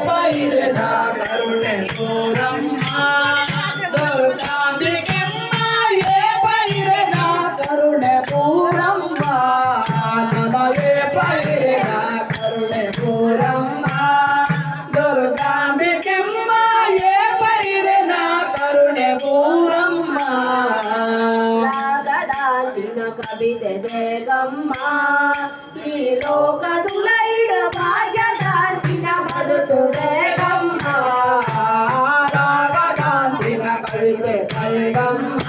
ಪೈರನ ಕರುಣೆ ಪೂರಮ್ಮ ದುರ್ಗಾಂಬಿಕೆಮ್ಮ ಏ ಪೈರನ ಕರುಣೆ ಪೂರಮ್ಮ ನನಗೆ ಪೈರನ ಕರುಣೆ ಪೂರಮ್ಮ ದುರ್ಗಾಂಬಿಕೆಮ್ಮ ಏ ಪೈರನ ಕರುಣೆ ಪೂರಮ್ಮ ರಾಗದಾಂತಿನ ಕವಿತೆ ದೇಗಮ್ಮ ಈ ಲೋಕದುಲ ಇಡ ಭಾಗ್ಯದಾಂತಿನ ಬದುಕು ಬೇಗಮ್ಮ ರಾಗದಾಂತಿನ ಕವಿತೆ ದೇಗಮ್ಮ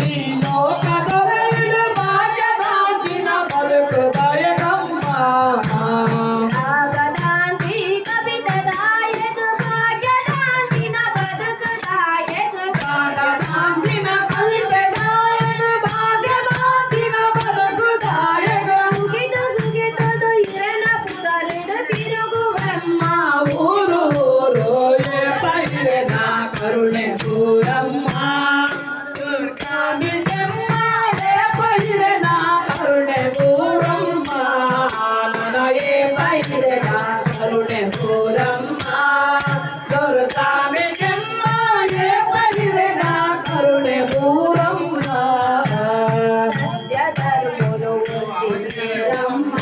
ಈ ಲೋಕದುಲ ಇಡ ಭಾಗ್ಯದಾಂತಿನ ಬದುಕು ಬೇಗಮ್ಮ ರಾಗದಾಂತಿ ಕವಿತೆ ದಾಯಕ ಭಾಗ್ಯದಾಂತಿನ ಬದುಕು ದಾಯಕ ರಾಗದಾಂತಿನ ಕವಿತೆ ದಾಯಕ ಭಾಗ್ಯದಾಂತಿನ ಬದುಕು ದಾಯಕ ಸುಗಿದು ಸುಗಿತದು ಇರನ ಪುದರಿದು ತಿರುಗುವಮ್ಮ ಊರು ಊರು ಏ ಪೈರನ ಕರುಣೆ ಪೂರಮ್ಮ ದುರ್ಗಾಂಬಿಕೆಮ್ಮ ಏ ಪೈರನ ಕರುಣೆ ಪೂರಮ್ಮ ನನಗೆ ಪೈರನ ಕರುಣೆ ಪೂರಮ್ಮ ದುರ್ಗಾಂಬಿಕೆಮ್ಮ ಏ ಪೈರನ ಕರುಣೆ ಪೂರಮ್ಮ ಸತ್ಯ ಧರ್ಮನು ಒತ್ತಿರಮ್ಮ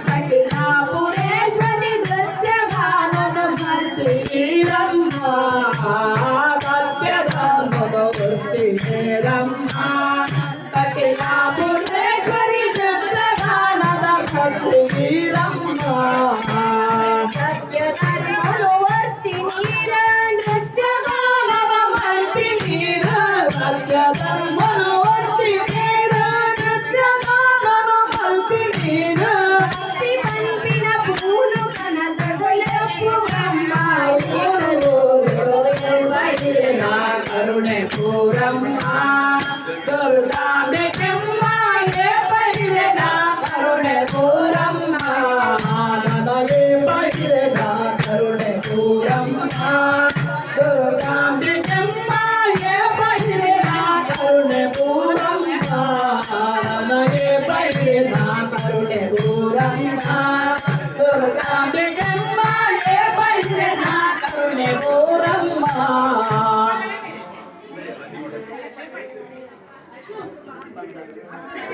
ಕಟಿಲಾಪುರೇಶ್ವರಿ ನೃತ್ಯ ಗಾನದ ಭರ್ತಿರಮ್ಮ ಸತ್ಯಧರ್ಮದ ವರ್ತಿರಮ್ಮ ಕಟಿಲಾಪುರೇಶ್ವರಿ ನೃತ್ಯ ಗಾನದ ಭರ್ತಿರಮ್ಮ ಸತ್ಯ ಧರ್ಮನು ಒತ್ತಿ ನೀರ ನೃತ್ಯ ಗಾನದ ಭರ್ತಿರ ಸತ್ಯಧರ್ಮನ ವರ್ತಿರ ನೃತ್ಯ ಗಾನದ ಭರ್ತಿರ ಭಕ್ತಿ ಪಂಪಿನ ಪೂನು ಕನಕಗಳೆಪ್ಪು ಬ್ರಹ್ಮ ಕರುಣೆ ಪೂರಮ್ಮ ದುರ್ಗ